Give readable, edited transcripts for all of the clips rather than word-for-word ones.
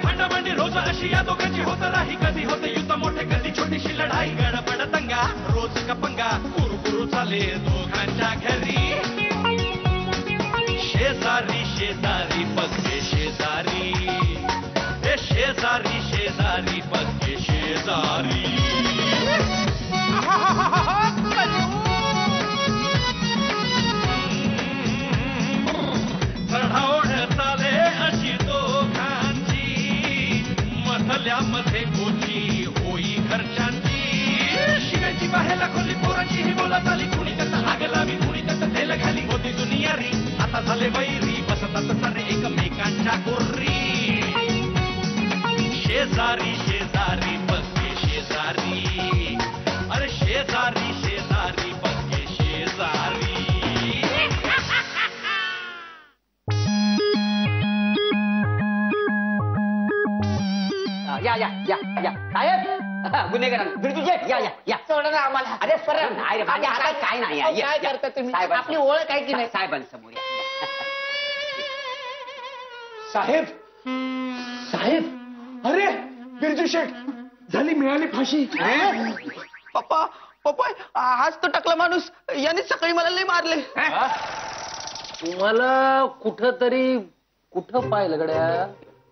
भांडाभांडी रोज अशी या दोघांची होत राही, कधी होते युद्ध मोठे कधी छोटीशी लढाई, गडबड दंगा रोज कपंगा कुरकुरू चाले दोघांच्या घरी. शेजारी शेजारी पक्के शेजारी, हे शेजारी शेजारी पक्के शेजारी. चढाओढ चाले अशी दोघांची, मधल्यामध्ये कोची होई घरच्यांची. शिव्याची बाहेरला खोली पोरांची ही बोलत आली, कुणी कसं आग लावी कुणी कसं तेल घाली. होती दुनिया री आता झाले वैरी, बसतात सारे एकमेकांच्या कोरी. शेजारी शेजारी पक्के शेजारी, अरे शेजारी शेजारी पक्के शेजारी. या या या या साहेब, गुन्हेगार या या या सोडा ना आम्हाला. अरे सर नाही रे, माझ्या हातात काय नाही आहे. काय करता तुम्ही? साहेबांसमोर. आपली ओळख आहे की नाही? साहेबांसमोर या. साहेब साहेब, अरे बिरजू शेठ, झाली मिळाली फाशी. पप्पा पप्पा, हाच तो टकला माणूस, याने सकाळी मला लय मारले. तुम्हाला कुठं पाहिलं गड्या?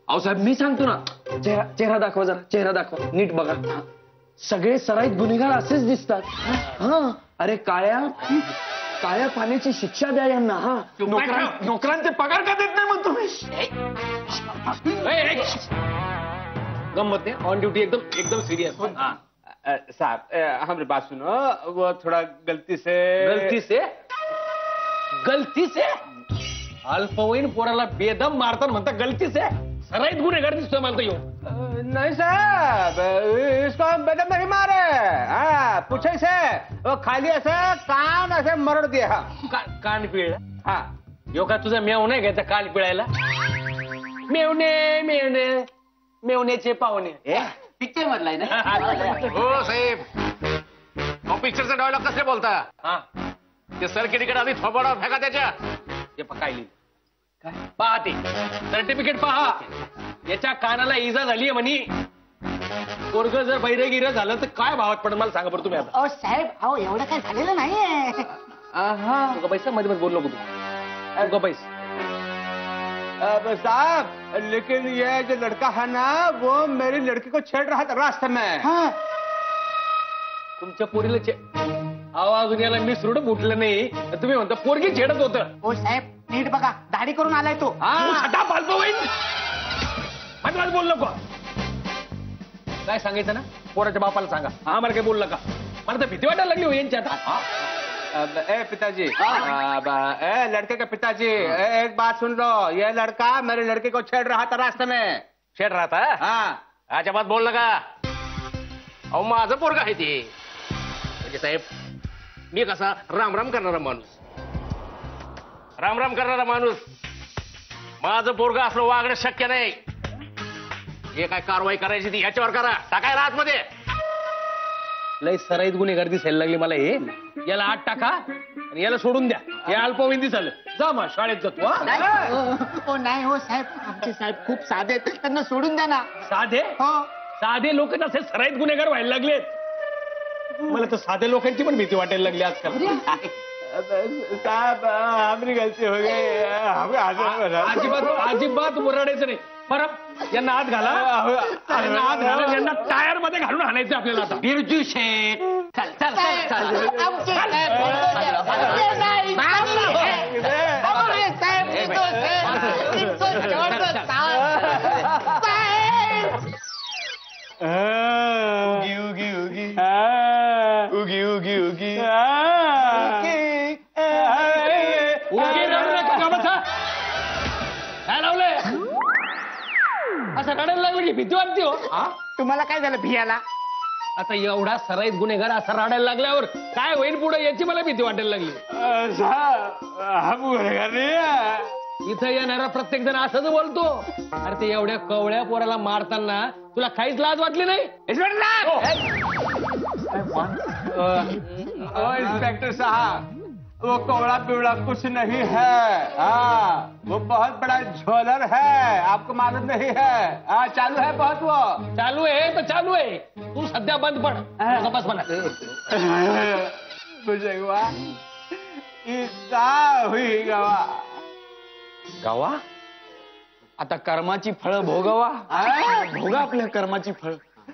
अहो साहेब, मी सांगतो ना, चेहरा दाखवा जरा, चेहरा दाखवा, नीट बघा. सगळे सराईत गुन्हेगार असेच दिसतात. हा, अरे काळ्या पाण्याची शिक्षा द्या यांना. हा, नोकरांचे पगार का देत नाही मग तुम्ही? गम्मत नाही, ऑन ड्यूटी एकदम सीरियस. साहब हमारी बात सुनो, वो थोड़ा गलती से गलती से अल्पवयीन पोराला बेदम मारतात म्हणता गलती से? सराईत गुन्हेगार दिसतोय मला येऊ. नहीं साहब, इसको हम बेदम नहीं मारे. हाँ, पूछे से वो खाली ऐसे कान ऐसे मरड़ दिया. कान पिळला? हाँ, यो का तुझा मेव नाही घ्यायचा कान पिळायला? मेवणे मेवणे मेवण्याचे पाहुणे. पिक्चर मधलाय ना? हो साहेब, पिक्चरचा डायलॉग कसे बोलता? हा, ते सर्किटकडे आधी थोबाडा फेका त्याच्या. हे काय लिहिलं? पहा ते सर्टिफिकेट पहा. याच्या कानाला इजा झालीये म्हणी. पोरग जर बैरगिर झालं तर काय भावात पडेल मला सांगा बरं तुम्ही आता. अहो साहेब, अहो एवढं काय झालेलं नाहीये. तुझा पैसा मध्ये मध्ये बोललो तू. तुझा पैसा साहब, लेकिन ये जो लड़का है ना, वो मेरी लड़की को छेड़ रहा था रास्ते में. तुमच्या पोरीला आवाज याला मी सुरड फुटलं नाही, तुम्ही म्हणता पोरगी छेडत होतं. हो साहेब, नीट बघा, दाढी करून आलाय तो. माझं बोल नको. काय सांगायचं ना, पोराच्या बापाला सांगा. हा, मला काय बोल नका. मला तर भीती वाटायला लागली हो यांच्या आता. ए पिताजी, ए लड़के के पिताजी, एक बात सुन लो, ये लड़का मेरी लड़की को छेड़ रहा था रास्ते में. छेड राहता? हाँ, अजिबात बोल नका. अहो माझं पोरग आहे ते. म्हणजे साहेब, मी कसा रामराम करणारा माणूस, रामराम करणारा माणूस. माझं पोरग असलं वागणं शक्य नाही. हे काय कारवाई करायची ती ह्याच्यावर करा. टाकायला आतमध्ये. लय सराईत गुन्हेगार दिसायला लागले मला हे. याला आत टाका आणि याला सोडून द्या. हे अल्पवयीन दिसायला. जा मग शाळेत जातो. हो नाही हो साहेब, आमचे साहेब खूप साधे आहेत, त्यांना सोडून द्या ना. साधे? हो. साधे लोक असे सराईत गुन्हेगार व्हायला लागलेत. मला तर साध्या लोकांची पण भीती वाटायला लागली आजकाल. साहब हमारी गलती हो गई. अजिबात ओरडायचं नाही. परत यांना आत घाला. यांना टायर मध्ये घालून आणायचं आपल्याला आता. बिरजू शेठ, चल चल चल चल. आमचे साहेब, आमचे नाही. अरे साहेब, इतकं छोटं साहेब. उगी उगी उगी उगी उगी. काय लावलंय? असं रडायला लागलं की भीती वाटते हो. तुम्हाला काय झालं भियाला? आता एवढा सराईत गुन्हेगार असा रडायला लागल्यावर काय होईल पुढे याची मला भीती वाटायला लागली. इथं येणारा प्रत्येक जण असंच बोलतो. अरे ते एवढ्या कवळ्या पोराला मारताना तुला काहीच लाज वाटली नाही? इन्स्पेक्टर साहब, वो कौड़ा पिवड़ा कुछ नहीं है। हाँ, वो बहुत बड़ा झोलर है, आपको मालूम नहीं है। हाँ, चालू है बहुत वो। चालू आहे तर चालू आहे, तू सध्या बंद पड बस म्हणा. भुजंगवा इतका हुई गवा. गावा आता कर्माची फळं भोगावा. भोगा आपल्या कर्माची फळ.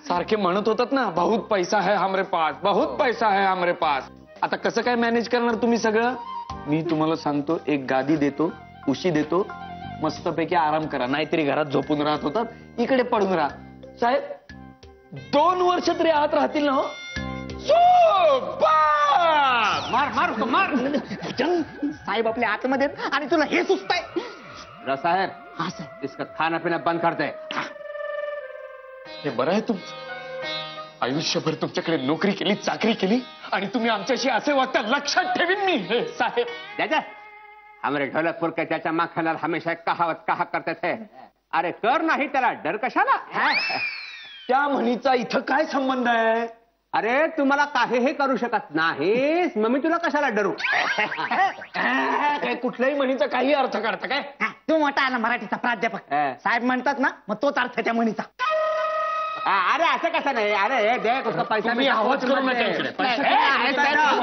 सारखे म्हणत होतात ना, बहुत पैसा है हमरे पास, बहुत पैसा है हमरे पास. आता कसं काय मॅनेज करणार तुम्ही सगळं? मी तुम्हाला सांगतो, एक गादी देतो, उशी देतो, मस्तपैकी आराम करा. नाहीतरी घरात झोपून राहत होतात, इकडे पडून राहा. साहेब 2 वर्ष तरी आत राहतील ना. हो मार मार उसको मार. साहेब आपल्या आतमध्ये आहेत आणि तुला हे सुचतंय. साहेब, हा साहेब, इसका खाना पीना बंद कर दे. हे बरं आहे तुमचं. आयुष्यभर तुमच्याकडे नोकरी केली, चाकरी केली आणि तुम्ही आमच्याशी असे वागता. लक्षात ठेवीन मी हे साहेब. दादा, हमारे ढोलकपुर के चाचा माखनलाल हमेशा कहावत कहा करते थे, अरे कर नाही त्याला डर कशाला. त्या म्हणीचा इथं काय संबंध आहे? अरे तुम्हाला काहीही करू शकत नाहीस, मग मी तुला कशाला डरू. काय कुठल्याही म्हणीचा काही अर्थ काढता काय? तू मोठा आहे ना मराठीचा प्राध्यापक. साहेब म्हणतात ना, मग तोच अर्थ त्या म्हणीचा. अरे असं कसं नाही. अरे देख उसका पैसा. तुम्ही आवाज करू नका इकडे.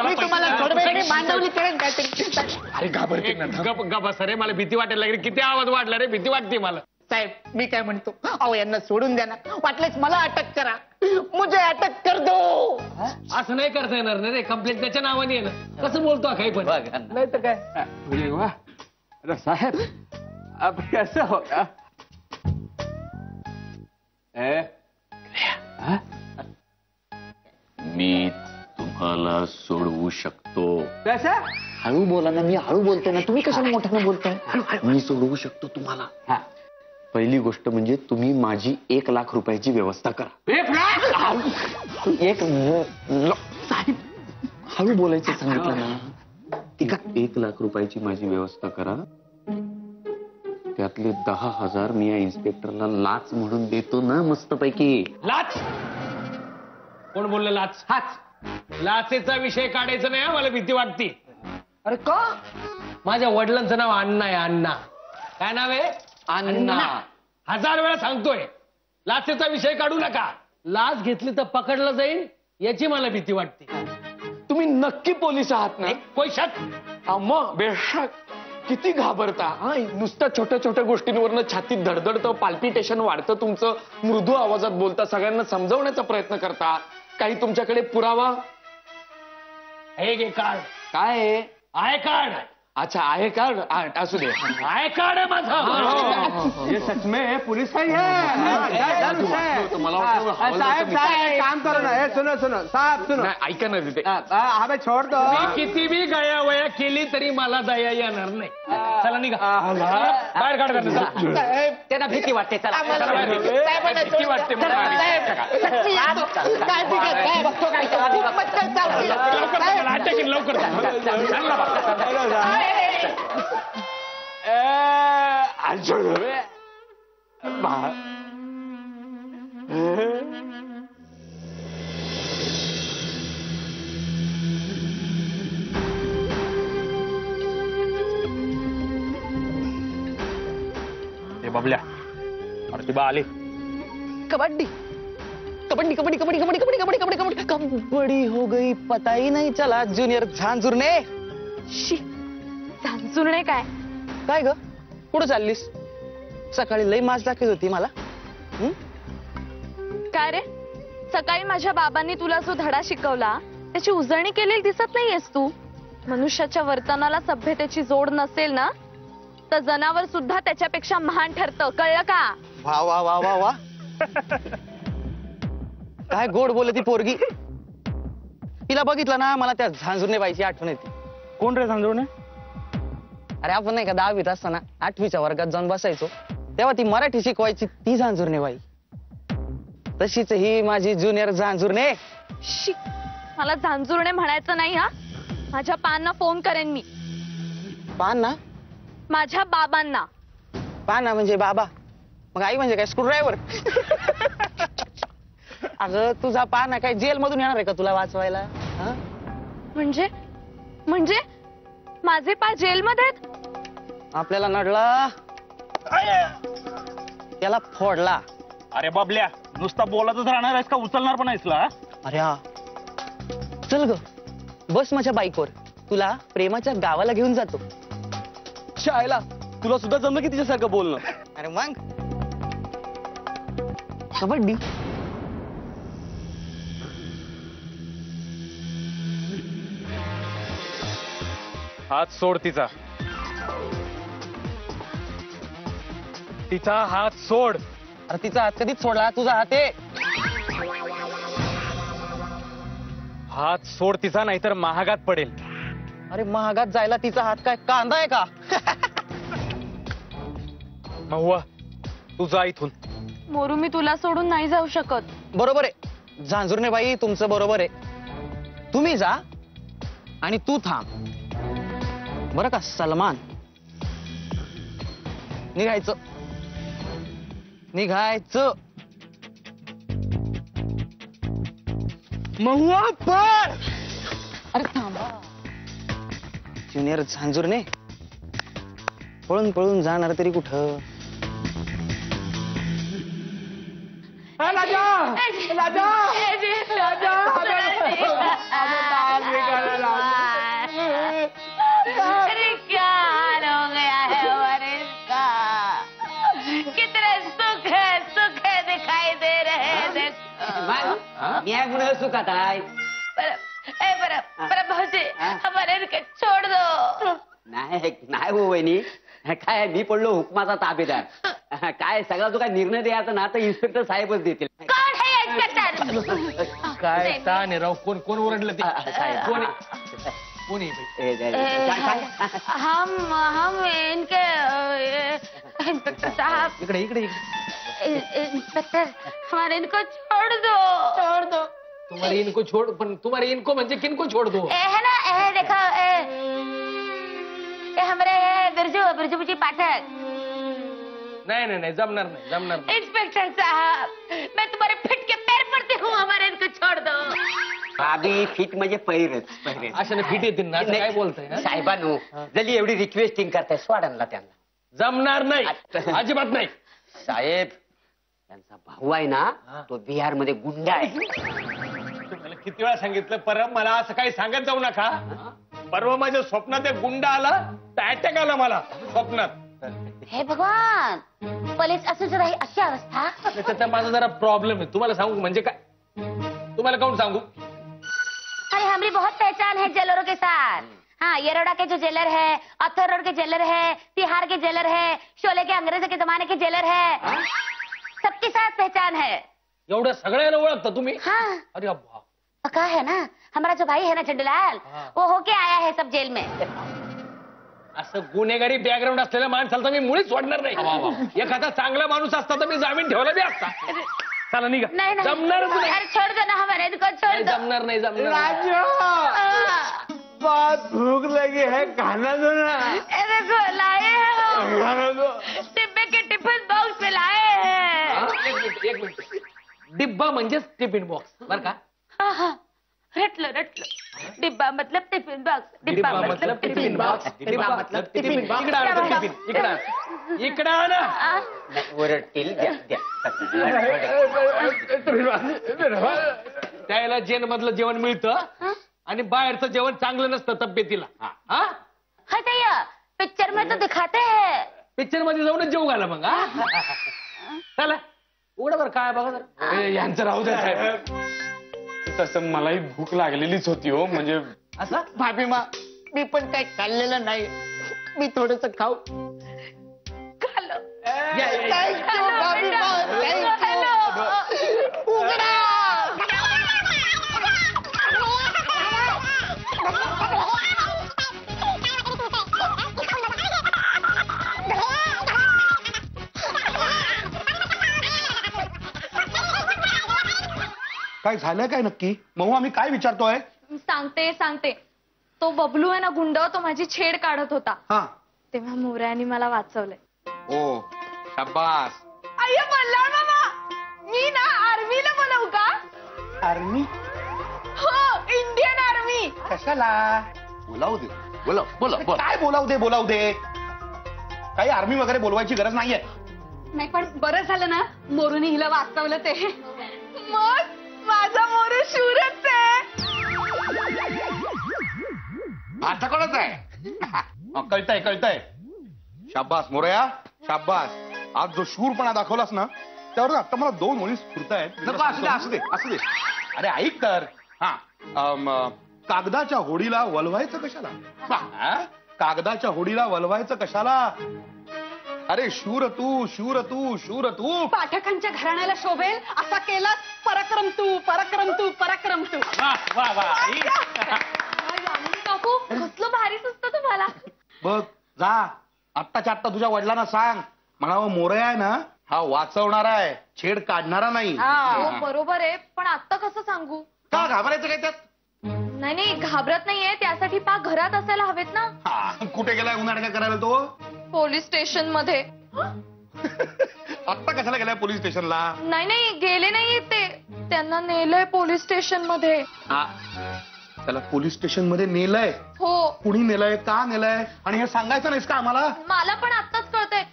मी तुम्हाला थोडं मांडवली करेन काहीतरी. अरे घाबरते ना. गप रे, मला भीती वाटायला लागली. किती आवाज वाढला रे, भीती वाटते मला. साहेब मी काय म्हणतो, अहो यांना सोडून द्या ना. वाटलेच मला अटक करा, मुझे अटक कर दो. असं नाही करता येणार ना रे, कंप्लेंट त्याच्या नावाने आहे ना. कसं बोलतो काही पण. नाही तर काय. अरे साहेब, अब कैसे होगा. मी तुम्हाला सोडवू शकतो. कसं. हळू बोला ना. मी हळू बोलतोय ना, तुम्ही कशाला मोठ्यानं बोलताय? मी सोडवू शकतो तुम्हाला. पहिली गोष्ट म्हणजे तुम्ही माझी 1 लाख रुपयाची व्यवस्था करा. 1 लाख. 1 साहेब हळू बोलायचं सांगितलं ना. 1 लाख रुपयाची माझी व्यवस्था करा. त्यातले 10,000 मी या इन्स्पेक्टरला लाच म्हणून देतो ना, मस्तपैकी. लाच? कोण बोललं लाच? हाच. लाचेचा विषय काढायचा नाही. मला भीती वाटते. अरे का? माझ्या वडिलांचं नाव अण्णा आहे. अण्णा. काय नाव आहे? अण्णा. 1000 वेळा सांगतोय, लाचेचा विषय काढू नका. लाच घेतली तर पकडलं जाईल याची मला भीती वाटते. तुम्ही नक्की पोलीस आहात ना? पैशात मग बेशक. किती घाबरता. नुसत्या छोट्या छोट्या गोष्टींवरनं छातीत धडधडतं, पाल्पिटेशन वाढतं तुमचं. मृदू आवाजात बोलता, सगळ्यांना समजवण्याचा प्रयत्न करता. काही तुमच्याकडे पुरावा? हे घे कार्ड. काय आहे? I card. अच्छा आहे कार्ड. असू दे. आय कार्ड आहे माझं. ये सच में पुलिस है ये. साहेब साहेब काम करो ना. सुनो सुनो साहब सुनो. ऐका ना तिथे. हमें छोड़ दो. मी किती बी गया वया केली तरी मला दया येणार नाही. चला निघा. बाहेर काढ करता. साहेब त्यांना भीती वाटते. चला भीती वाटते मला. अटॅकिंग लवकर. बबल्या, प्रतिभा आली. कबड्डी कबड्डी कबड्डी कबड्डी कबड्डी कबड्डी कबड्डी कबड्डी कबड्डी कबड्डी हो गई, पता ही नहीं चला. ज्युनियर झांझुरणे. झांझुरणे काय? काय ग, कुठं चाललीस? सकाळी लई मास दाखवत होती मला. काय रे, सकाळी माझ्या बाबांनी तुला जो धडा शिकवला त्याची उजळणी केलेली दिसत नाहीयेस तू. मनुष्याच्या वर्तनाला सभ्यतेची जोड नसेल ना, तर जनावर सुद्धा त्याच्यापेक्षा महान ठरतं. कळलं का? वा वा वा वा वा. काय गोड बोलती पोरगी. तिला बघितलं ना, मला त्या झांझुरणे बाईची आठवण येते. कोण रे झांझुरणे? अरे आपण नाही का 10वीत असताना 8वीच्या वर्गात जाऊन बसायचो, तेव्हा ती मराठी शिकवायची, ती झांझुरणे बाई. तशीच ही माझी ज्युनियर झांझुरणे. शी, मला झांझुरणे म्हणायचं नाही हा. माझ्या पांना फोन करेन मी. पान ना? माझ्या बाबांना. पाना म्हणजे बाबा, मग आई म्हणजे काय स्क्रूड्रायव्हर? अगं तुझा पाना काय जेल मधून येणार आहे का तुला वाचवायला? म्हणजे म्हणजे माझे पाय जेलमध्ये आपल्याला नडला त्याला फोडला. अरे बाबल्या, नुसता बोलतच राहणार आहेस का उचलणार पण आहेस ला? अरे हा, चल ग बस माझ्या बाईकवर, तुला प्रेमाच्या गावाला घेऊन जातो. शाळेला तुला सुद्धा जमलं की तिच्यासारखं बोलणं? अरे मग कबड्डी. हात सोड तिचा. तिचा हात सोड. अरे तिचा हात कधीच सोडला, तुझा हात आहे. हात सोड तिचा, नाहीतर महागात पडेल. अरे महागात जायला तिचा हात काय कांदा आहे का? महुआ, तू जा इथून. मोरू, मी तुला सोडून नाही जाऊ शकत. बरोबर आहे झांजुरने बाई, तुमचं बरोबर आहे. तुम्ही जा आणि तू थांब बरं का सलमान. निघायचं निघायचं. महुआ पर. अरे थांबा. ज्युनियर झांजुरने पळून पळून जाणार तरी कुठं. अरे क्या हाल हो गया है हमारे इसका. कितने सुख है दिखाई दे रहे हैं. देखो मी आहे म्हणून सुखात आहे. बरं भाऊजी, हमारे इनके छोड़ दो. नाही नाही हो वहिनी, काय मी पडलो हुकमाचा ताबेदार. काय सगळा जो काय निर्णय द्यायचा ना तर इन्स्पेक्टर साहेबच देतील. कौन है ये इंस्पेक्टर? काय ताण आहे राव. कोण कोण ओरडलं ते? कोण आहे? कोण आहे बाई? हम इनके इंस्पेक्टर साहब. इकडे इकडे इकडे. इंस्पेक्टर, हमारे इनको छोड़ दो. तुम्हारे इनको छोड़, पण तुम्हारे इनको म्हणजे किनको छोड़ दो? है ना, देखो ये हमारे बिरजू जी पाठक. नाही नाही नाही, जमणार नाही, जमणार नाही. इंस्पेक्टर साहब, मैं तुम्हारे फिट के पैर पड़ती हूँ, हमारे इनको छोड़ दो. भाभी फिट म्हणजे पैरच. अशाने फिट येतील ना, असं काय बोलताय? हा? साहेबांनो, जरी एवढी रिक्वेस्टिंग करताय, सोडायला त्यांना. जमणार नाही, अजिबात नाही. साहेब, त्यांचा भाऊ आहे ना, तो बिहार मध्ये गुंडा आहे. तुम्हाला किती वेळा सांगितलं, परत मला असं काही सांगत जाऊ नका. परवा माझ्या स्वप्नात एक गुंडा आला, तर अटॅक आला मला स्वप्नात. हे भगवान, पोलीस असू जरा अशी अवस्था. त्याचा माझा जरा प्रॉब्लेम आहे. तुम्हाला सांगू म्हणजे काय? तुम्हाला कोण सांगू? अरे हमारी बहुत पहचान है जेलरों के साथ. हाँ, येरोडा के जो जेलर है, अथर रोड के जेलर है, तिहाड़ के जेलर है, शोले के अंग्रेजों के जमाने के जेलर है. सबके साथ पहचान है. एवढं सगळ्यांना ओळखता तुम्ही? हाँ, अरे अब्बा. पक्का है ना. हमारा जो भाई है ना चंडूलाल, वो होके आया है सब जेल में. असं गुन्हेगारी बॅकग्राऊंड असलेल्या माणसाला तर मी मुळीच सोडणार नाही. एखादा चांगला माणूस असता तर मी जामीन ठेवला बी असता. चला निघा. नहीं नहीं, जमणारच नाही. अरे छोड़ दो ना, हमारे इनको छोड़ नाही, दो. जमणार नाही, जमणार नाही. हाँ. बहुत भूख लगी है, खाना दो ना. ए देखो लाए हैं हम. डिब्बे के टिफिन बॉक्स में लाए हैं. हा? एक मिनिट. डिब्बा म्हणजेच टिफिन बॉक्स बर का? हाँ हाँ, रटलो. डिब्बा मतलब टिफिन बॉक्स. डिब्बा मतलब टिफिन बॉक्स. डिब्बा मतलब टिफिन बॉक्स. इकडे आणा तो टिफिन. इकडे आणा. ओरडतील, द्या द्या. त्याला जेल मधलं जेवण मिळतं आणि बाहेरचं जेवण चांगलं नसतं तब्येतीला. हा, हाँ भैया, पिक्चर में तो दिखाते हैं. पिक्चर मध्ये जाऊनच जेव घाला मग. हा? चला उघडा बरं काय बघा जरा. यांचं राहू द्या साहेब. तसं मलाही भूक लागलेलीच होती हो. म्हणजे असं भाभी मा, मी पण काही खाल्लेलं नाही. मी थोडस खाऊ. खालो. Thank you, भाभी मा, thank you. खालो. उघडा. काय झालं काय नक्की? महुआ, मी काय विचारतोय? सांगते. तो बबलू आहे ना गुंड, तो माझी छेड काढत होता. हा. तेव्हा मोऱ्याने मला वाचवलंय. ओ शाबास. अय्या मल्हार मामा, मी ना आर्मीला बोलवू का? आर्मी? हो, इंडियन आर्मी. कशाला? बोलावू दे. बोला बोला बोला. काय बोलावू दे काही आर्मी वगैरे बोलवायची गरज नाहीये. नाही पण बरं झालं ना मोरूने हिला वाचवलं ते. मग माझा मोरू शूरच आहे. आता कोणाच आहे? कळतंय शाब्बास मोरया शाब्बास. आज जो शूरपणा दाखवलास ना त्यावर आता मला 2 ओळी स्फुरतायत. नको, असू दे. अरे ऐक तर. हा कागदाच्या होडीला वलवायचं कशाला? कागदाच्या होडीला वलवायचं कशाला? अरे शूर तू पाठकांच्या घराण्याला शोभेल असा केला पराक्रम तू. वा वा वा आई. काकू कसलं भारी सुचतं तुम्हाला. बघ जा आत्ताच्या आत्ता तुझ्या वडिलांना सांग म्हणावं मोरया आहे ना हा वाचवणारा आहे, छेड काढणारा नाही. हो बरोबर आहे, पण आता कसं सांगू? का घाबरायचं काय त्यात? नाही घाबरत नाहीये, त्यासाठी पा घरात असायला हवेत ना. कुठे गेलाय उन्हाळ्या करायला तो? पोलीस स्टेशन मध्ये. आत्ता कशाला गेलाय पोलीस स्टेशनला? नाही गेले नाहीये ते, त्यांना नेलंय पोलीस स्टेशन मध्ये. त्याला पोलीस स्टेशन मध्ये नेलंय? हो. कुणी नेलंय, का नेलंय आणि हे सांगायचं नाहीस का आम्हाला? मला पण आत्ताच कळतंय,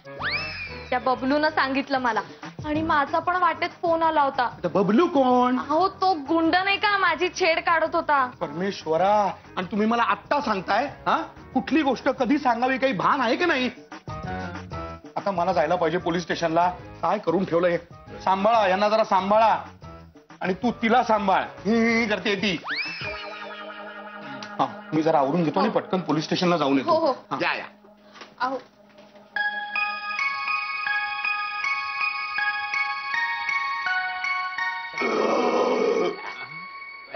त्या बबलूनं सांगितलं मला. आणि माझा पण वाटेत फोन आला होता. बबलू कोण? अहो तो गुंड नाही का माझी छेड काढत होता. परमेश्वरा, आणि तुम्ही मला आत्ता सांगताय? हा कुठली गोष्ट कधी सांगावी काही भान आहे की नाही? आता मला जायला पाहिजे पोलीस स्टेशनला. काय करून ठेवलंय? सांभाळा यांना, जरा सांभाळा. आणि तू तिला सांभाळ. करते ती. हा मी जरा आवरून घेतो आणि पटकन पोलीस स्टेशनला जाऊन येतो. हो. या. अहो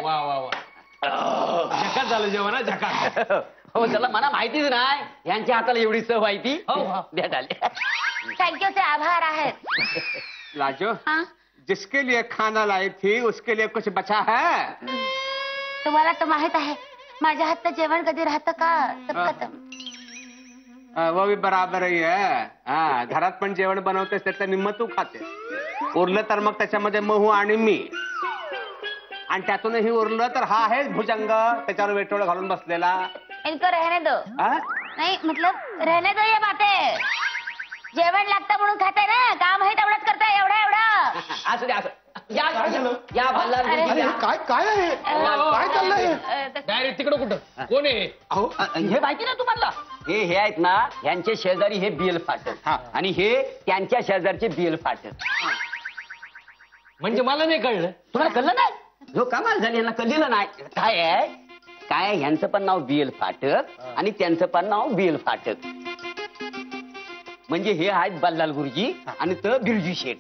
वा वा वा. झकास झालं जेवण हा, झकास. हो त्याला मला माहितीच नाही यांच्या हाताला एवढी चव आहे ती. द्या आले. थँक्यू चे आभार आहेत. लाजो जिसके लिए खाना लाई थी उसके लिए कुछ बचा है? तुम्हाला तर माहित आहे माझ्या हातचं जेवण कधी राहतं का? सब खतम. वो भी बराबर ही आहे. हा घरात पण जेवण बनवतेस त्याचं निम्म तू खाते, उरलं तर मग त्याच्यामध्ये महू आणि मी, आणि त्यातूनही उरलं तर हा आहेच भुजंग त्याच्यावर वेटोळ घालून बसलेला. इनको रहने दो. नाही मतलब रहने दो ये बातें. जेवण लागतं म्हणून खाते ना, काम आहे तेवढंच करताय. एवढं असं द्या असं. या भल्लार अरे काय काय आहे? काय चाललंय? डायरेक्ट तिकडं कुठं कोण आहे? अहो हे माहिती ना तुम्हाला? हे आहेत ना, यांचे शेजारी हे बिल फाटक आणि हे त्यांच्या शेजारचे बिल फाटक. म्हणजे मला नाही कळलं. तुम्हाला कळलं नाही? जो कमाल झाली यांना कळलेलं नाही. काय आहे काय, ह्यांचं पण नाव बिल फाटक आणि त्यांचं पण नाव बिल फाटक. म्हणजे हे आहेत बल्लाल गुरुजी आणि तर बिरजू शेठ.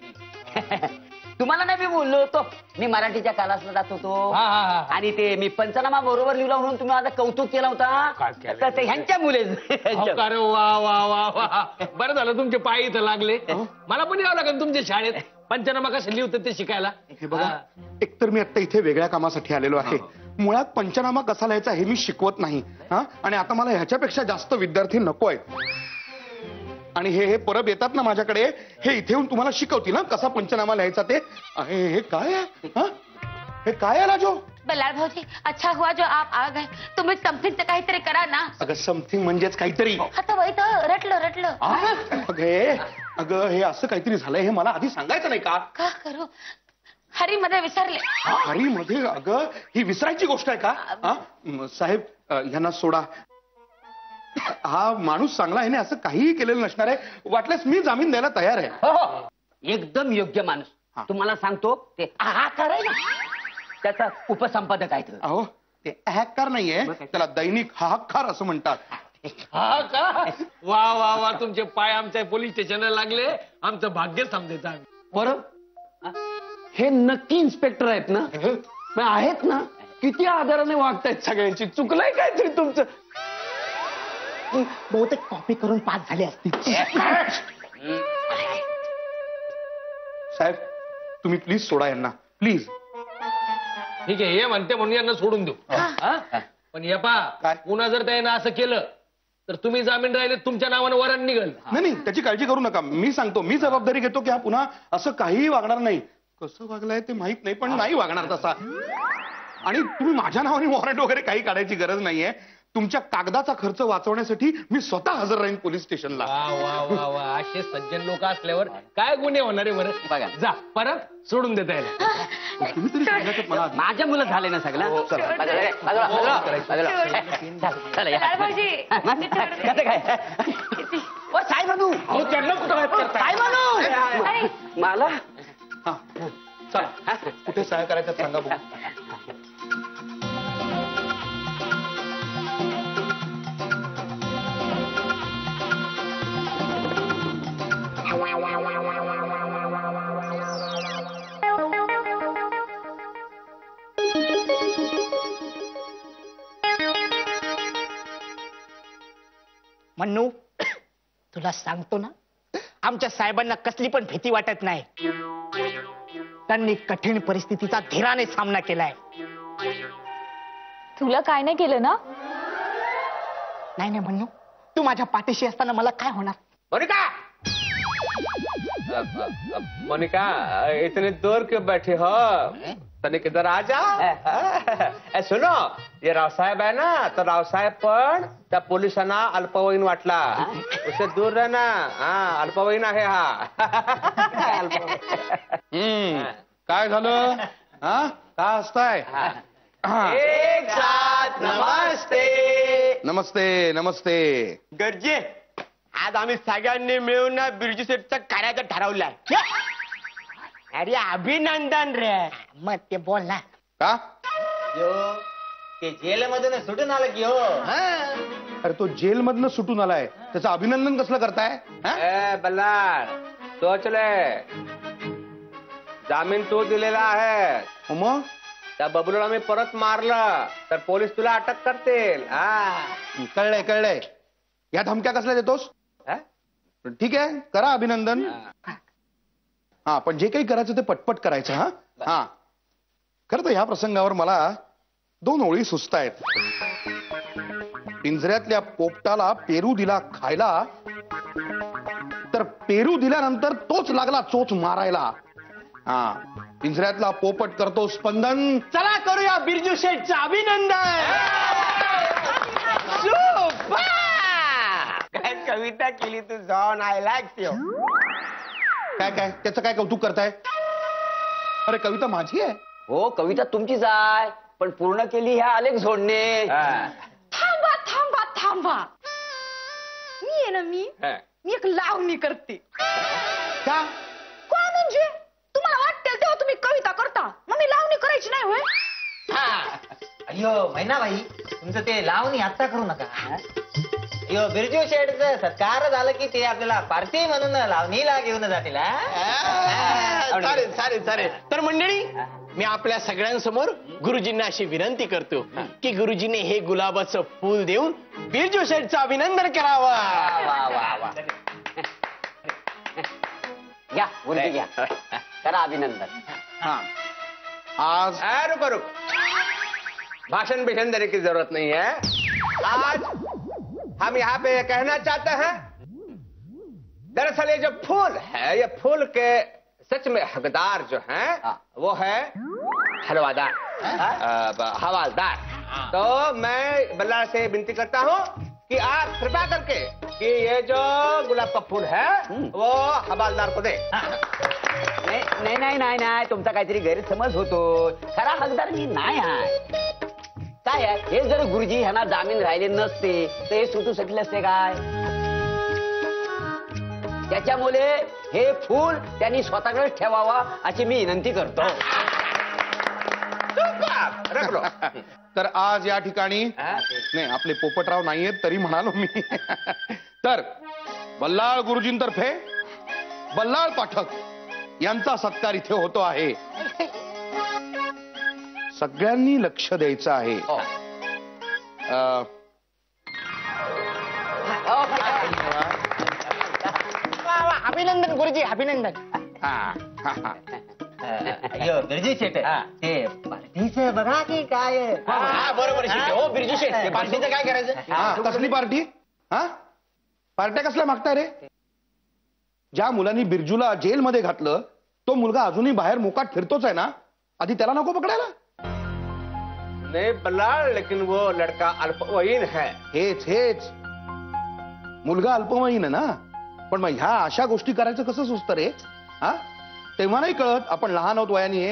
तुम्हाला नाही मी बोललो होतो, मी मराठीच्या क्लासला जात होतो आणि ते मी पंचनामा बरोबर लिहिला म्हणून तुम्ही माझं कौतुक केलं होता. तर ते ह्यांच्या मुले. अरे वा वा वा वा. बरं झालं तुमचे पाय इथं लागले. मला पण यावं लागेल तुमच्या शाळेत पंचनामा कसं लिहितं ते शिकायला. हे बघा, एकतर मी आता इथे वेगळ्या कामासाठी आलेलो आहे. मुळात पंचनामा कसा लिहायचा हे मी शिकवत नाही. आणि आता मला ह्याच्यापेक्षा जास्त विद्यार्थी नको आहेत. आणि हे परब येतात ना माझ्याकडे, हे इथे येऊन तुम्हाला शिकवतील ना कसा पंचनामा लिहायचा ते. हे काय आहे? हे काय आहे लाजो? बल्लाळ भाऊजी, अच्छा हुआ जो आप आ गए. तुम्ही समथिंगचं काहीतरी करा ना. अगं समथिंग म्हणजेच काहीतरी. आता वैत रटलं. अगं हे असं काहीतरी झालंय हे मला आधी सांगायचं नाही का? का करू? हरी मध्ये विसरले. हरी मध्ये? अगं ही विसरायची गोष्ट आहे का? साहेब ह्यांना सोडा. हा माणूस चांगला आहे ना, असं काहीही केलेलं नसणार आहे. वाटल्यास मी जामीन द्यायला तयार आहे. हो एकदम योग्य माणूस. तुम्हाला सांगतो ते हाहाकार आहे ना, त्याचा उपसंपादक आहे. अहो ते हाहाकार नाहीये, त्याला दैनिक हाहाकार असं म्हणतात. हा का? वा वा वा. तुमचे पाय आमच्या पोलीस स्टेशनला लागले, आमचं भाग्य थांबदेत आम्ही. बरं हे नक्की इन्स्पेक्टर आहेत ना? आहेत ना? किती आदराने वागतायत सगळ्यांची. चुकलंय काहीतरी तुमचं? बहुतेक कॉपी करून पास झाले असतील. साहेब तुम्ही प्लीज सोडा यांना, प्लीज. ठीक आहे, हे म्हणते म्हणून यांना सोडून देऊ. पण हे पा पुन्हा जर त्यानं असं केलं तर तुम्ही जामीन राहिले, तुमच्या नावानं वरण निघल. नाही त्याची काळजी करू नका. मी सांगतो, मी जबाबदारी घेतो की हा पुन्हा असं काहीही वागणार नाही. कसं वागलाय ते माहित नाही, पण नाही वागणार तसा. आणि तुम्ही माझ्या नावाने वॉरंट वगैरे काही काढायची गरज नाहीये. तुमच्या कागदाचा खर्च वाचवण्यासाठी मी स्वतः हजर राहीन पोलीस स्टेशनला. वा वा वा वा, असे सज्जन लोक असल्यावर काय गुन्हे होणार आहे बरं? बघा. जा परत सोडून देता येईल. तुम्ही तरी सांगायचं मला. माझ्या मुलं झाले ना सगळं. साई बनू त्यांना कुठं साई बनू मला हा, चला कुठे सहाय्य करायचं सांगा बघू. मन्नू, तुला सांगतो ना, आमच्या साहेबांना कसली पण भीती वाटत नाही. त्यांनी कठीण परिस्थितीचा धीराने सामना केलाय. तुला काय नाही केलं ना? नाही नाही मन्नू, तू माझ्या पाठीशी असताना मला काय होणार? मोनिका मोनिका, इतने दूर क्यों बैठे हो? तनिक इधर आ जा. सुनो, ये रावसाहेब आहे ना, तर रावसाहेब पण त्या पोलिसांना अल्पवयीन वाटला. उसे दूर रहना. हा, अल्पवयीन आहे हा. काय झालं? हा, काय असताय? एक साथ नमस्ते. नमस्ते नमस्ते. गरजे, आज आम्ही सगळ्यांनी मिळून ना बिरजू सेटचा करायचं ठरवलंय. अरे अभिनंदन रे. मग ते बोल ना. का? ते जेल मधून सुटून आलं की हो. अरे तो जेल मधनं सुटून आलाय, त्याचं अभिनंदन कसलं करताय? हा? ए बल्लाळ, सोच ले, जामीन तू दिलेला आहे. मग त्या बबलूला मी परत मारलं तर पोलीस तुला अटक करतील. कळलंय कळलंय. या धमक्या कसल्या देतोस? ठीक आहे, करा अभिनंदन. हा, पण जे काही करायचं ते पटपट करायचं. हा हा, खरं तर ह्या प्रसंगावर मला 2 ओळी सुचतायत. पिंजऱ्यातल्या पोपटाला पेरू दिला खायला, तर पेरू दिल्यानंतर तोच लागला चोच मारायला. हा, पिंजऱ्यातला पोपट करतो स्पंदन. चला करूया बिरजू शेठचं अभिनंदन. काय कविता केली तू, जॉन. I like you. काय काय त्याचं काय कौतुक करताय? अरे कविता माझी आहे. हो, कविता तुमचीच आहे, पण पूर्ण केली ह्या आलेख जोडणे. थांबा थांबा थांबा. मी आहे ना, मी एक लावणी करते. का? का म्हणजे तुम्हाला वाटेल तेव्हा तुम्ही कविता करता, मग मी लावणी करायची नाही होय? अयो मैनाबाई, तुमचं ते लावणी आत्ता करू नका. अयो बिरजू शेठचं सत्कार झालं की ते आपल्याला पार्टी म्हणून लावणीला घेऊन जातील. चालेल चालेल चालेल. तर मंडळी, मी आपल्या सगळ्यांसमोर गुरुजींना अशी विनंती करतो की गुरुजींनी हे गुलाबाचं फूल देऊन बिरजू शेठचं अभिनंदन करावं. वा वा वा. घ्या गुरुजी, घ्या, करा अभिनंदन. हा, आज रुको रुको, भाषण भीषण देने की जरूरत नहीं है. आज हम यहाँ पे ये कहना चाहते हैं, दरअसल ये जो फूल है, ये फूल के सच में हकदार जो हैं वो है हलवादार, हवालदार. तो मैं बल्ला से विनती करता हूँ कि आप कृपा करके कि ये जो गुलाब का फूल है वो हवालदार को दे. नाही नाही नाही नाही, तुमचा काहीतरी गैरसमज होतो. खरा हकदार मी नाही आहे. काय आहे, हे जर गुरुजी ह्यांना जामीन राहिले नसते तर हे सुटू शकले असते काय? त्याच्यामुळे हे फूल त्यांनी स्वतःकडेच ठेवावा अशी मी विनंती करतो. तर आज या ठिकाणी नाही, आपले पोपटराव नाहीयेत तरी म्हणालो मी. तर बल्लाळ गुरुजींतर्फे बल्लाळ पाठक यांचा सत्कार इथे होतो आहे. सगळ्यांनी लक्ष द्यायचं आहे. अभिनंदन गुरुजी, अभिनंदन. अयो बिरजू शेठ, ते पार्टीचं बघा की काय. बरोबर शेठ. हो बिरजू शेठ, ते पार्टीचं काय करायचं? कसली पार्टी? हा, पार्ट्या कसल्या मागताय रे? ज्या मुलांनी बिरजूला जेलमध्ये घातलं तो मुलगा अजूनही बाहेर मोकाट फिरतोच आहे ना, आधी त्याला नको पकडायला? नहीं बल्ला, लेकिन वो लड़का अल्पवयीन है. हेच मुलगा अल्पवयीन आहे ना, पण मग ह्या अशा गोष्टी करायचं कसं सुचतं रे? हा, तेव्हा नाही कळत आपण लहान आहोत वयाने.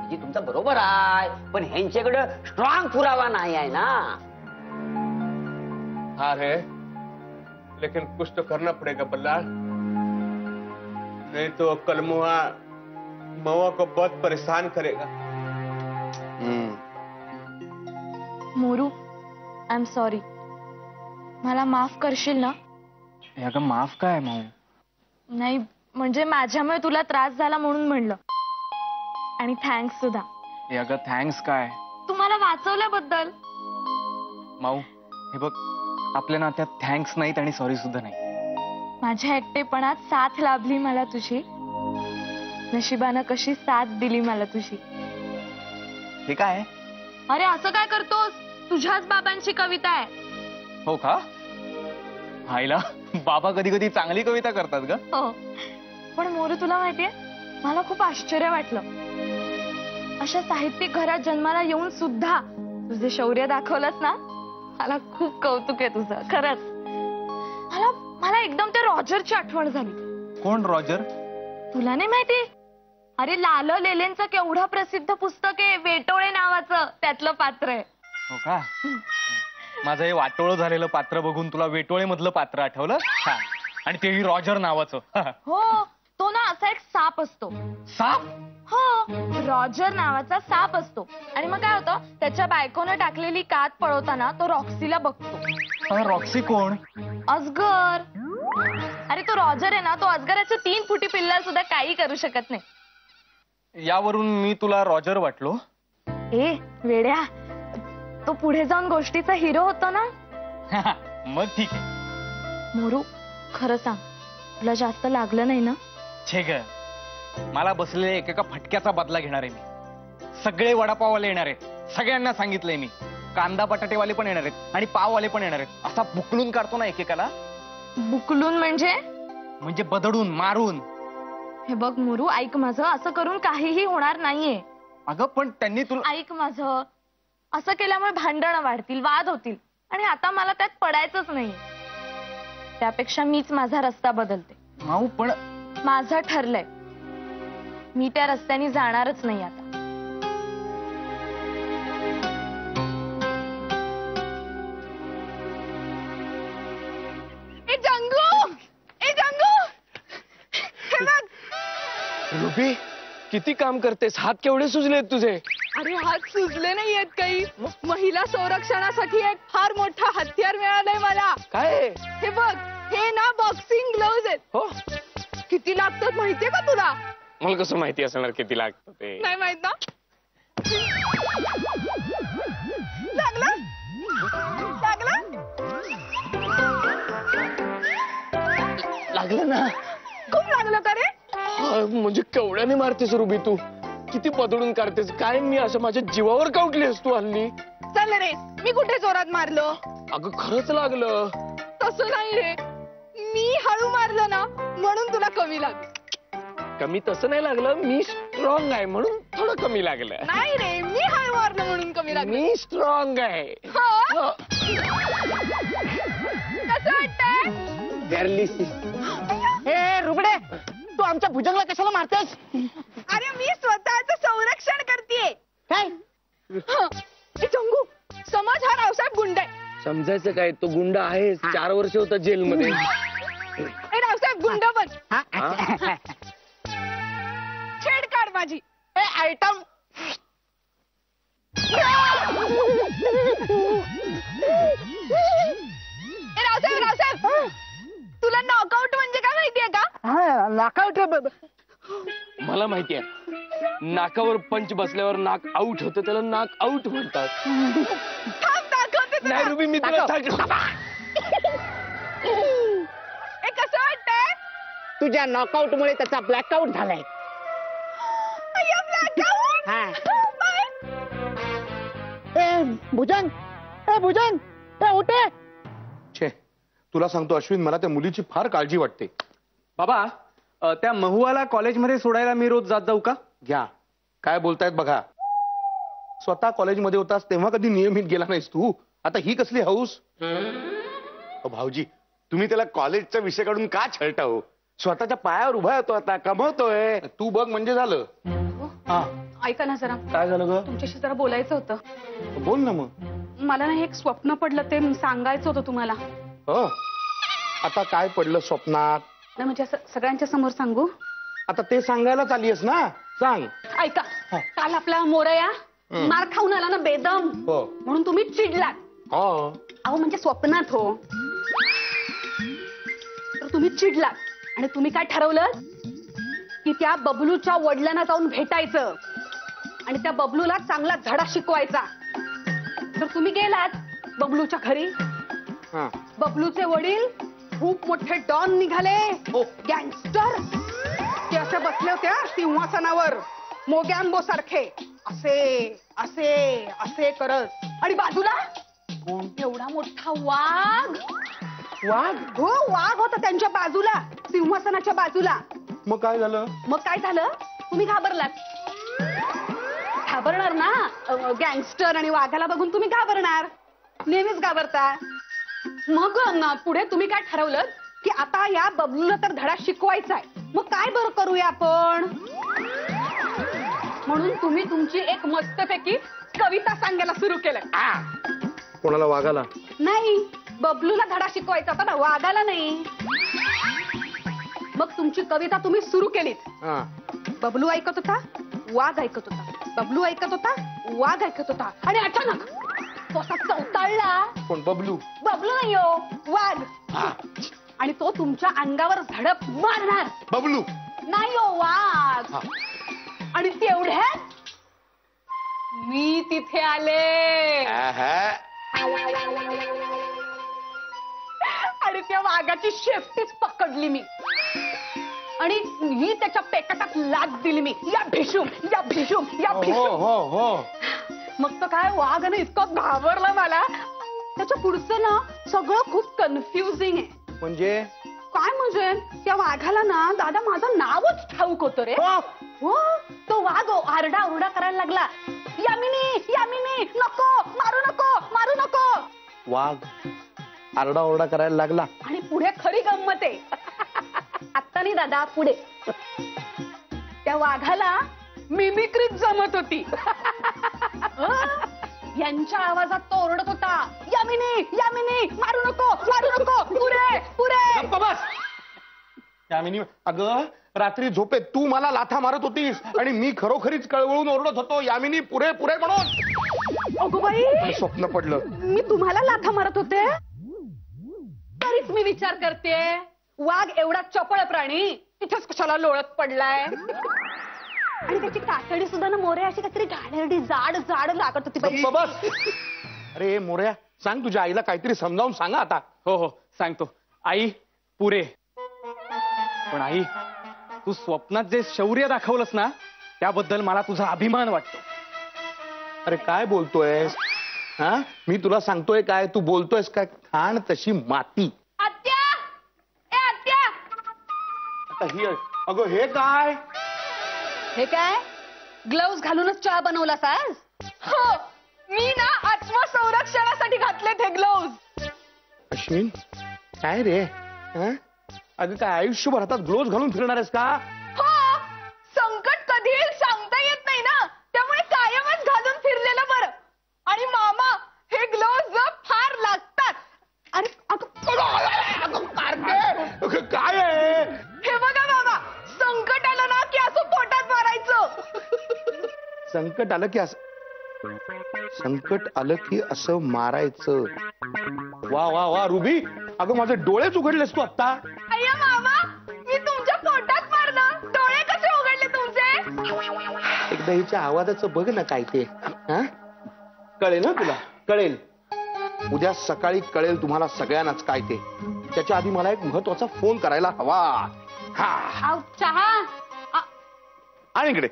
हे तुमचं बरोबर आहे, पण ह्यांच्याकडे स्ट्रॉंग पुरावा नाही आहे ना. हाँ है, लेकिन कुछ तो करना पड़ेगा बल्ला, नहीं तो कल महुआ को बहुत परेशान करेगा. Moru, I am sorry. मला माफ करशील ना? अगं माफ काय माऊ? नाही म्हणजे माझ्यामुळे तुला त्रास झाला म्हणून म्हणलं. आणि थँक्स सुद्धा. अगं थँक्स काय? तुम्हाला वाचवल्याबद्दल. माऊ हे बघ, आपल्या नात्यात थँक्स नाहीत आणि सॉरी सुद्धा नाही. माझ्या एकटेपणात साथ लाभली मला तुझी. नशिबानं कशी साथ दिली मला तुझी. हे काय? अरे असं काय करतोस? तुझ्याच बाबांची कविता आहे. हो का? आईला बाबा कधी कधी चांगली कविता करतात ग. हो, पण मोरू तुला माहितीये, मला खूप आश्चर्य वाटलं. अशा साहित्यिक घरात जन्माला येऊन सुद्धा तुझे शौर्य दाखवलंस ना, मला खूप कौतुक आहे तुझं. खरंच मला एकदम त्या रॉजरची आठवण झाली. कोण रॉजर? तुला नाही माहिती? अरे लाल लेलेंचं केवढं प्रसिद्ध पुस्तक आहे वेटोळे नावाचं, त्यातलं पात्र आहे. हो का? माझं हे वाटोळं झालेलं पात्र बघून तुला वेटोळे मधलं पात्र आठवलं? आणि तेही रॉजर नावाचं. हो, तो ना असा एक साप असतो. साप? हो, रॉजर नावाचा साप असतो. आणि मग काय होतं, त्याच्या बायकोनं टाकलेली कात पळवताना तो रॉक्सीला बघतो. रॉक्सी कोण? अजगर. अरे तो रॉजर आहे ना, तो अजगराच्या 3 फुटी पिल्ला सुद्धा काही करू शकत नाही. यावरून मी तुला रॉजर वाटलो? ए वेड्या, तो पुढे जाऊन गोष्टीचा हिरो होतो ना. मग ठीक आहे. मोरू खरं सांग, तुला जास्त लागलं नाही ना? छे ग, मला बसलेल्या एकेका फटक्याचा बदला घेणार आहे मी. सगळे वडापाववाले येणार आहेत, सगळ्यांना सांगितलंय मी. कांदा बटाटेवाले पण येणार आहेत आणि पाववाले पण येणार आहेत. असा बुकलून काढतो ना एकेकाला. बुकलून म्हणजे बदडून मारून. हे बघ मोरू, ऐक माझं, असं करून काहीही होणार नाहीये. अगं पण त्यांनी तुला. ऐक माझं, असं केल्यामुळे भांडणं वाढतील, वाद होतील, आणि आता मला त्यात पडायचंच नाही. त्यापेक्षा मीच माझा रस्ता बदलते. माऊ पण माझं ठरलंय, मी त्या रस्त्याने जाणारच नाही आता. ए जंगू, हे बघ. रुबी, किती काम करतेस? हात केवढे सुजलेत तुझे? अरे हात सुजले नाहीयेत काही. महिला संरक्षणासाठी एक फार मोठा हत्यार मिळालंय मला. काय? हे बघ, हे ना बॉक्सिंग ग्लोव्ज आहेत. हो, किती लागतात माहितीये का तुला? मला कसं माहिती असणार किती लागतं ते? नाही माहित ना? लागलं लागलं ना? खूप लागलं का रे? म्हणजे केवढ्याने मारतेस रुबी तू? किती बदलून काढतेस काय? मी असं माझ्या जीवावर का उठलीस तू हल्ली? चल रे, मी कुठे जोरात मारलो? अगं खरंच लागलं. तसं नाही रे, मी हळू मारलं ना म्हणून तुला कमी लागलं. कमी तसं नाही लागलं, मी स्ट्रॉंग आहे म्हणून थोडं कमी लागलं. नाही रे, मी हळू मारलं म्हणून कमी लागलं. मी स्ट्रॉंग आहे. हो? कसं वाटतंय? हे रुबडे, तू आमच्या भुजंगला कशाला मारतेस? अरे मी स्वतःचं संरक्षण करतेय. काय? हे जंगू, समज हा रावसाहेब गुंड आहे. समजायचं काय, तो गुंड आहे. 4 वर्ष होता जेलमध्ये. हे रावसाहेब गुंड पण. छेड काढ माझी. आयटम रावसाहेब, तुला नॉकआउट म्हणजे काय माहितीये का? नॉकआउट मला माहितीये. नाकावर पंच बसल्यावर नाक आउट होतं, त्याला नाक आउट म्हणतात. नाही रुबी, मी तुला हे कसं वाटतंय? तुझ्या नॉकआउट मुळे त्याचा ब्लॅकआउट झालाय. भुजंग उठे. छे, तुला सांगतो अश्विन, मला त्या मुलीची फार काळजी वाटते. बाबा, त्या महुआला कॉलेजमध्ये सोडायला मी रोज जात जाऊ का? घ्या, काय बोलतायत बघा. स्वतः कॉलेजमध्ये होतास तेव्हा कधी नियमित गेला नाहीस तू, आता ही कसली हौस? भाऊजी, तुम्ही त्याला कॉलेजचा विषय काढून का छळता हो? स्वतःच्या पायावर उभा होतो, आता कमवतोय, तू बघ म्हणजे झालं. हा, ऐका ना जरा, काय झालं ग? तुमच्याशी जरा बोलायचं होतं. बोल ना मग. मला ना एक स्वप्न पडलं, ते सांगायचं होतं तुम्हाला. हो, आता काय पडलं स्वप्नात? नाही म्हणजे असं सगळ्यांच्या समोर सांगू? आता ते सांगायलाच आलीयस ना, सांग. ऐका, काल आपला मोरया मार खाऊन आला ना बेदम, हो. म्हणून तुम्ही चिडलात. हो. अहो म्हणजे स्वप्नात हो. तर तुम्ही चिडलात आणि तुम्ही काय ठरवलं की त्या बबलूच्या वडिलांना जाऊन भेटायचं आणि त्या बबलूला चांगला धडा शिकवायचा. तर तुम्ही गेलात बबलूच्या घरी. बबलूचे वडील खूप मोठे डॉन निघाले, गँगस्टर. ते असे बसले होत्या सिंहासनावर मोग्यांबो सारखे, असे असे असे करत. आणि बाजूला एवढा मोठा वाघ. वाघ? हो, वाघ होता त्यांच्या बाजूला, सिंहासनाच्या बाजूला. मग काय झालं? मग काय झालं? तुम्ही घाबरलात. घाबरणार ना, गँगस्टर आणि वाघाला बघून तुम्ही घाबरणार, नेहमीच घाबरता. मग पुढे तुम्ही काय ठरवलं की आता या बबलूला तर धडा शिकवायचा आहे, मग काय बरं करूया आपण? म्हणून तुम्ही तुमची एक मस्तपैकी कविता सांगायला सुरू केलं. कोणाला? वाघाला? नाही, बबलूला धडा शिकवायचा होता ना, वाघाला नाही. मग तुमची कविता तुम्ही सुरू केलीत. बबलू ऐकत होता, वाघ ऐकत होता, बबलू ऐकत होता, वाघ ऐकत होता. आणि अचानक तो असा चवताळला. कोण? बबलू? बबलू नाही हो, वाघ. आणि तो तुमच्या अंगावर झडप मारणार. बबलू नाही हो, वाघ. आणि तेवढ्यात मी तिथे आले आणि त्या वाघाची शेपटीच पकडली मी आणि ही त्याच्या पेकाटात लाथ दिली मी. या भिशूम, या भिशूम, या भिशूम. मग तो काय, वाघ ना इतकं घाबरला मला. त्याच्या पुढचं ना सगळं खूप कन्फ्युजिंग आहे. म्हणजे काय? म्हणजे त्या वाघाला ना दादा माझं नावच ठाऊक होतं रे. हो, तो वाघ आरडा ओरडा करायला लागला, यामिनी यामिनी, नको मारू नको मारू नको. वाघ आरडा ओरडा करायला लागला. आणि पुढे खरी गंमत आहे. आता नाही दादा, पुढे त्या वाघाला मिमिक्रीच जमत होती. यांच्या आवाजात तो ओरडत होता, यामिनी यामिनी, मारू नको मारू नको, पुरे पुरे. यामिनी, अगं रात्री झोपेत तू मला लाथा मारत होतीस आणि मी खरोखरीच कळवळून ओरडत होतो, यामिनी पुरे पुरे म्हणून. अगो बाई, स्वप्न पडलं. मी तुम्हाला लाथा मारत होते. तरीच मी विचार करते, वाघ एवढा चपळ प्राणी तिथेच कशाला लोळत पडलाय. आणि त्याची कातडी सुद्धा ना मोरे अशी काहीतरी घाणेरडी जाड जाड लागत होती. बस. अरे मोऱ्या, सांग तुझ्या आईला काहीतरी समजावून सांगा आता. हो हो, सांगतो. आई, पुरे. पण आई, तू स्वप्नात जे शौर्य दाखवलंस ना, त्याबद्दल मला तुझा अभिमान वाटतो. अरे काय बोलतोयस? हा, मी तुला सांगतोय काय, तू बोलतोयस काय? खाण तशी माती. आत्या, ए आत्या. आता ही, अगं हे काय? हे काय? ग्लोव्ज घालूनच चहा बनवलास आज? हो, मी ना आत्मसंरक्षणासाठी घातलेत हे ग्लोव्ज. अश्विन, काय रे? अगं काय आयुष्यभर हातात ग्लोव्ज घालून फिरणार आहेस का? हो, संकट कधी येईल सांगता येत नाही ना, त्यामुळे कायमच घालून फिरलेलं बरं. आणि मामा, हे ग्लोव्ज फार लागतात. आणि काय आहे हे? बघा मामा, संकट आलं ना की असं पोटात मारायचं. संकट आलं की असं, संकट आलं की असं मारायचं. वा वा वा रुबी, अगं माझे डोळेच उघडलेस तू आता. अय्या मामा, मी तुमच्या पोटात मारलं, डोळे कसे उघडले तुमचे? एकदा हिच्या आवाजाचं बघ ना काय ते. कळेल ना तुला, कळेल. उद्या सकाळी कळेल तुम्हाला सगळ्यांनाच काय ते. त्याच्या आधी मला एक महत्वाचा फोन करायला हवा. हा, चहा आणि इकडे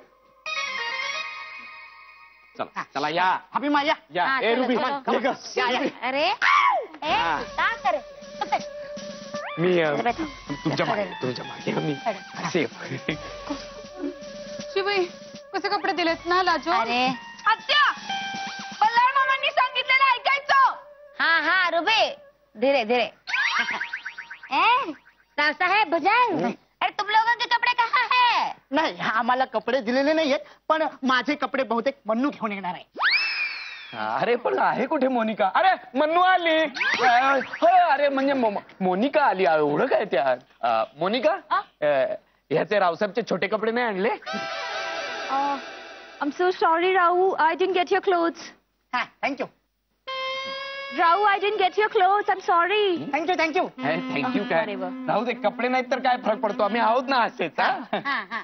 चला चला, या अभिमा, या या. ए रुबी, अरे मी तुमच्या मागे मी सेफ. शिवाई, कसे कपडे दिलेत ना लाजो? अरे आत्या, हाँ हाँ रुबे धीरे धीरे साहेब भुजंग अरे तुम लोगों के कपड़े कहाँ है? नाही आम्हाला कपडे दिलेले नाहीयेत पण माझे कपडे बहुतेक मन्नू घेऊन येणार आहे. अरे पण आहे कुठे मोनिका? अरे मन्नू आली. हो अरे म्हणजे मोनिका आली. एवढं काय त्यात? मोनिका ह्याचे रावसाहेबचे छोटे कपडे नाही आणले? I'm so sorry, Rao. I didn't get your clothes. हा thank you Rao, I didn't get your clothes. I'm sorry. Thank you thank you. Thank you काय राहू दे. कपडे नाहीत तर काय फरक पडतो. आम्ही आहोत ना असेच.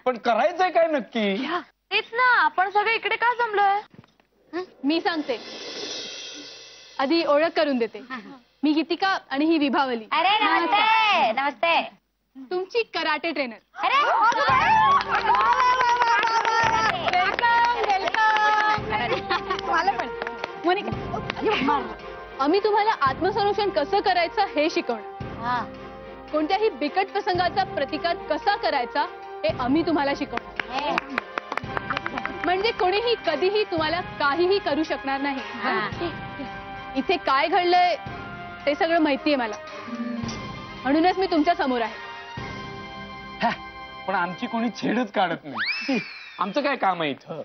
पण करायचंय काय नक्की? तेच ना आपण सगळे इकडे का जमलोय? मी सांगते आधी ओळख करून देते. मी गीतिका आणि ही विभावली. अरे नमस्ते नमस्ते. तुमची कराटे ट्रेनर. अरे मोनिका आम्ही तुम्हाला आत्मसंरक्षण कसं करायचं हे शिकवणार. कोणत्याही बिकट प्रसंगाचा प्रतिकार कसा करायचा हे आम्ही तुम्हाला शिकवणार. म्हणजे कोणीही कधीही तुम्हाला काहीही करू शकणार नाही. इथे काय घडलंय ते सगळं माहितीये मला. म्हणूनच मी तुमच्या समोर आहे. पण आमची कोणी छेडच काढत नाही. आमचं काय काम आहे इथं?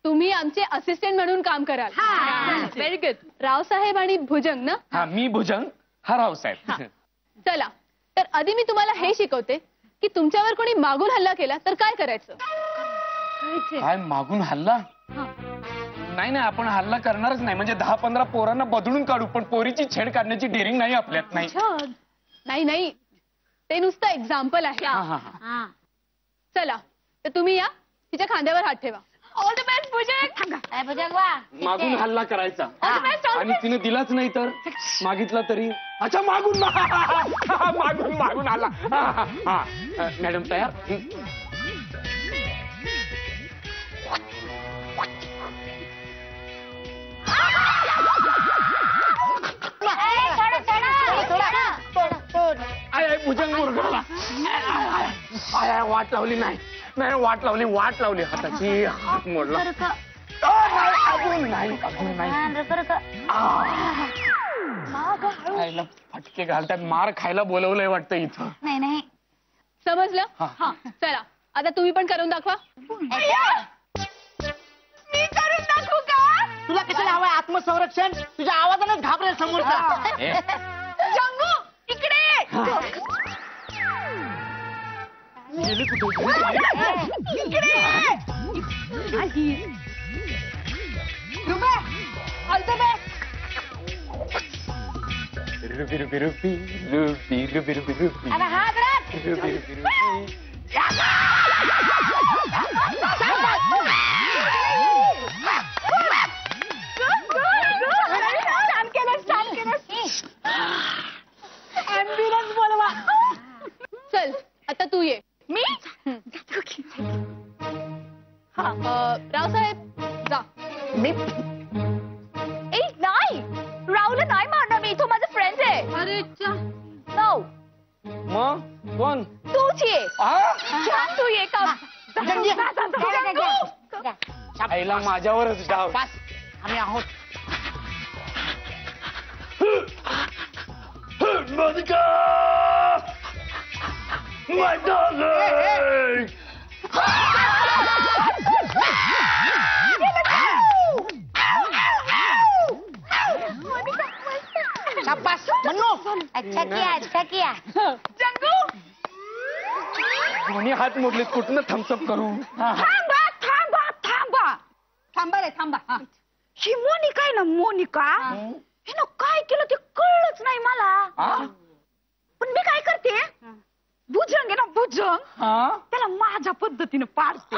तुम्ही आमचे असिस्टंट म्हणून काम कराल. Very good. रावसाहेब आणि भुजंग ना? हा मी भुजंग हा रावसाहेब. चला तर आधी मी तुम्हाला हे शिकवते की तुमच्यावर कोणी मागून हल्ला केला तर काय करायचं. काय मागून हल्ला? नाही नाही आपण हल्ला करणारच नाही. म्हणजे 10-15 पोरांना बदलून काढू पण पोरीची छेड काढण्याची डेअरिंग नाही आपल्यात. नाही नाही नाही ते नुसतं एक्झाम्पल आहे. चला तर तुम्ही या तिच्या खांद्यावर हात ठेवा. ऑल द बेस्ट भुजंग. भुजंग वा मागून हल्ला करायचा आणि तिने दिलाच नाही तर मागितला तरी. अच्छा मागून मागून मागून आला. मॅडम तयार? भुजंग मुरगळला. वाट लावली नाही नाही वाट लावली हाताची. हात मोडला. अजून नाही फटके घालतात. मार खायला बोलवलंय वाटतं इथं. नाही नाही समजलं. हा चला आता तुम्ही पण करून दाखवा. मी करून दाखवू का? तुला कशाला हवंय आत्मसंरक्षण? तुझ्या आवाजानेच घाबरेल समोरचा. जंगू इकडे. ऍम्ब्युलन्स बोलवा. चल आता तू ये. मी रावसाहेब जा. मी ए नाही राहुल नाही मारणार मी. तो माझा फ्रेंड आहे. अरे नो मग कोण? तूच ये. तू ये का? आईला माझ्यावरच डाव. आम्ही आहोत. Monika my darling. शाबास मन्नू. अच्छा किया. जंगू दोन्ही हात मोडले. कुठनं थम्सअप करू? थांबा रे थांबा. ही मोनिका आहे ना मोनिका. हिनं काय केलं ते कळलंच नाही मला. पण मी काय करते भुजंग आहे ना भुजंग त्याला माझ्या पद्धतीने पाडते.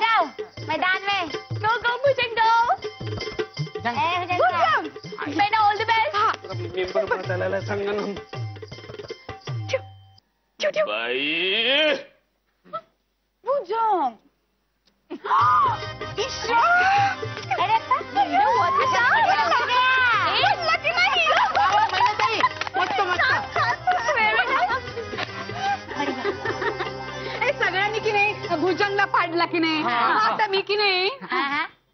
जाओ मैदान में. गो गो भुजंग गो. भुजंग बेटा ऑल द बेस्ट. मेंबर बदलायला सांगा ना बाई. भुजंग सगळ्यांनी की नाही भुजंगला पाडला की नाही. आता मी की नाही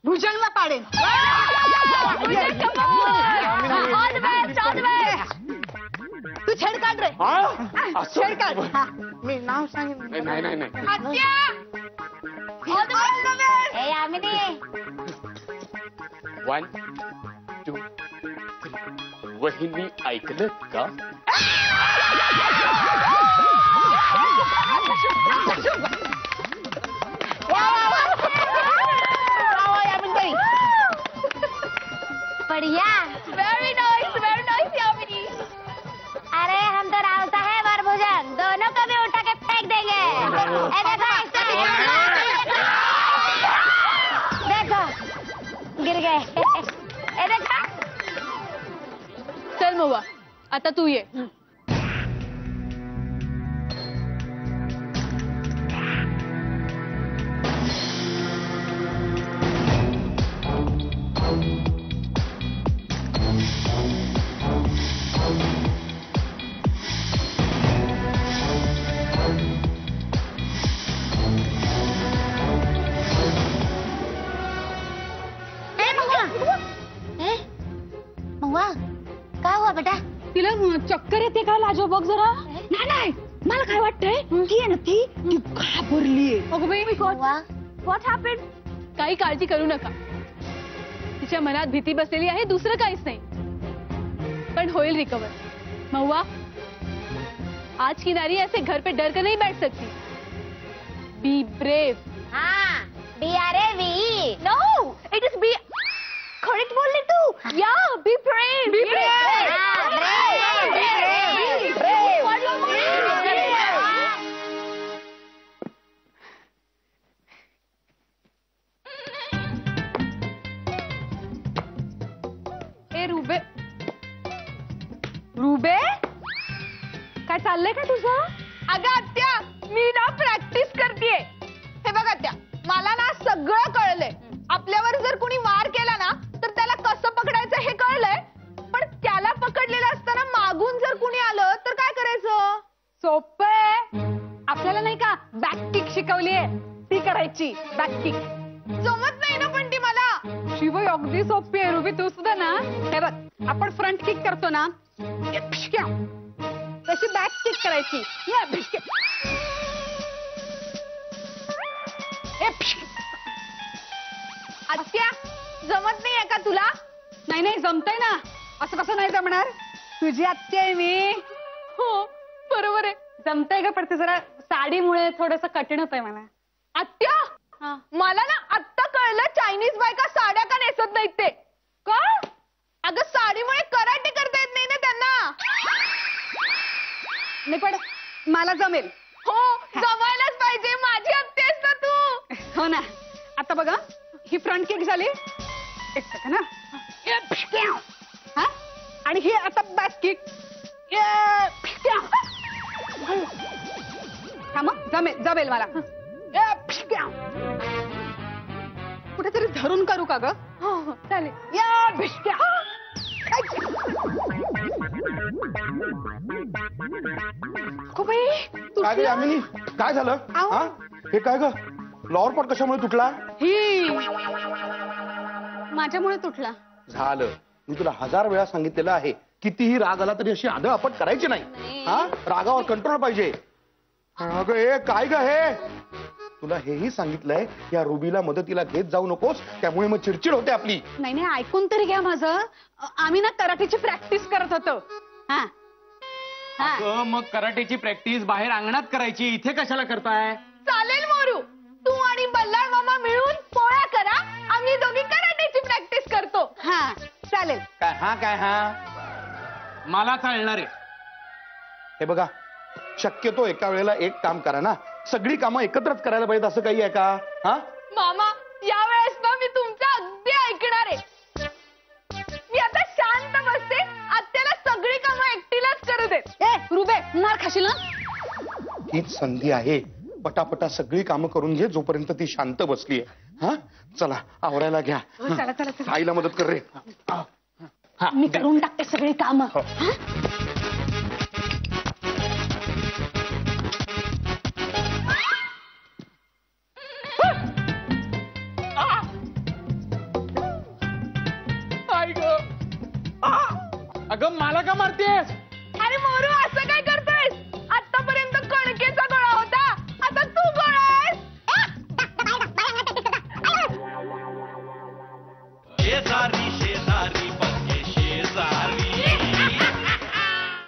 भुजंगला पाडेन. All the best, all the best. तू छेड काढ रे छेड काढ हा. मी नाव सांगितलं. नाही नाही नाही आत्या all the best. ए यामिनी 1 2 3 वहिनी ऐकलं का? बढ़िया Very nice, यामिनी. अरे हम तो राव साहेब और भुजंग दोनों को भी उठा के फेंक देंगे ए देखो गिर गए ए देखा. चल मवा आता तू ये. महुआ काय हुआ बेटा. तिला चक्कर येते का लाजो बघ जरा. नाही नाही मला काय वाटतंय ती आहे ना ती घाबरलीये. अगं बाई व्हॉट हॅपेंड. काही काळजी करू नका. तिच्या मनात भीती बसलेली आहे दुसरं काहीच नाही. पण होईल रिकवर. महुआ आज की नारी ऐसे घर पे डर कर नहीं बैठ सकती. Be brave. हाँ BRAVE. No, it is be. Correct बोलली तू. Yeah, be brave. Be brave. ए रुबे रुबे काय चाललंय का तुझं. अगं आत्या मी ना प्रॅक्टिस करतेय. हे बघ आत्या मला ना सगळं कळलंय. आपल्यावर जर कुणी वार केला ना तर त्याला कसं पकडायचं हे कळलंय. पण त्याला पकडलेलं असताना मागून जर कुणी आलं तर काय करायचं. सोपं आहे. आपल्याला नाही का बॅक किक शिकवलीये ती करायची. बॅक किक जमत नाही ना पण ती मला. शिवाय अगदी सोपी आहे रुबी. तू सुद्धा ना हे बघ आपण फ्रंट किक करतो ना तशी बॅक किक करायची. आत्या जमत नाहीये का तुला. नाही नाही जमतंय ना. असं कसं नाही जमणार. तुझी आत्या आहे मी. हो बरोबर आहे. जमतंय का पण ते जरा साडीमुळे थोडस कठीण होतंय मला. आत्या मला ना आत्ता कळलं चायनीज बायका साड्या का नेसत नाहीत ते. का. अगं साडीमुळे कराटे करता येत नाही ना त्यांना. नाही पण मला जमेल. हो जमायलाच पाहिजे. माझी आत्या आहेस ना तू. हो ना. आता बघा ही फ्रंट किक झाली. एक सेकंड ना. हा आणि ही आता बॅक किक. हा मग जमेल जमेल मला. कुठेतरी धरून करू का ग. हो चालेल. या भिष्क्या. काय ग यामिनी काय झालं. हा हे काय ग फ्लॉवर पॉट कशामुळे तुटला. ही माझ्यामुळे तुटला. झालं. मी तुला 1000 वेळा सांगितलेलं आहे कितीही राग आला तरी अशी आदळआपट करायची नाही. हा रागावर कंट्रोल पाहिजे. अगं हे काय ग हे. तुला हेही सांगितलंय या रुबीला मदतीला घेत जाऊ नकोस त्यामुळे मग चिडचिड होते आपली. नाही नाही ऐकून तरी घ्या माझं. आम्ही ना कराटेची प्रॅक्टिस करत होतो. हा अगं मग कराटेची प्रॅक्टिस बाहेर अंगणात करायची. इथे कशाला करताय. चालेल मोरू. तू आणि बल्लाळ मामा मिळून पोळ्या करा. आम्ही दोघी कराटेची प्रॅक्टिस करतो. हा चालेल. काय हा मला चालणार आहे. हे बघा शक्यतो एका वेळेला एक काम करा ना. सगळी कामं एकत्रच करायला पाहिजे असं काही आहे का. हा मामा या वेळेस ना मी तुमचं अगदी ऐकणार आहे. मी आता शांत बसते. आत्याला सगळी कामं एकटीलाच करू देत. ए रुबे मार खाशील ना. हीच संधी आहे. पटापटा सगळी कामं करून घे जोपर्यंत ती शांत बसलीये. हा चला आवरायला घ्या. चला चला चला. आईला मदत कर रे. मी करून टाकते सगळी कामं. करतेस? अरे मोरू असं काय करतोयस? आतापर्यंत कणकेचा गोळा होता, आता तू गोळा आहेस. ये सारी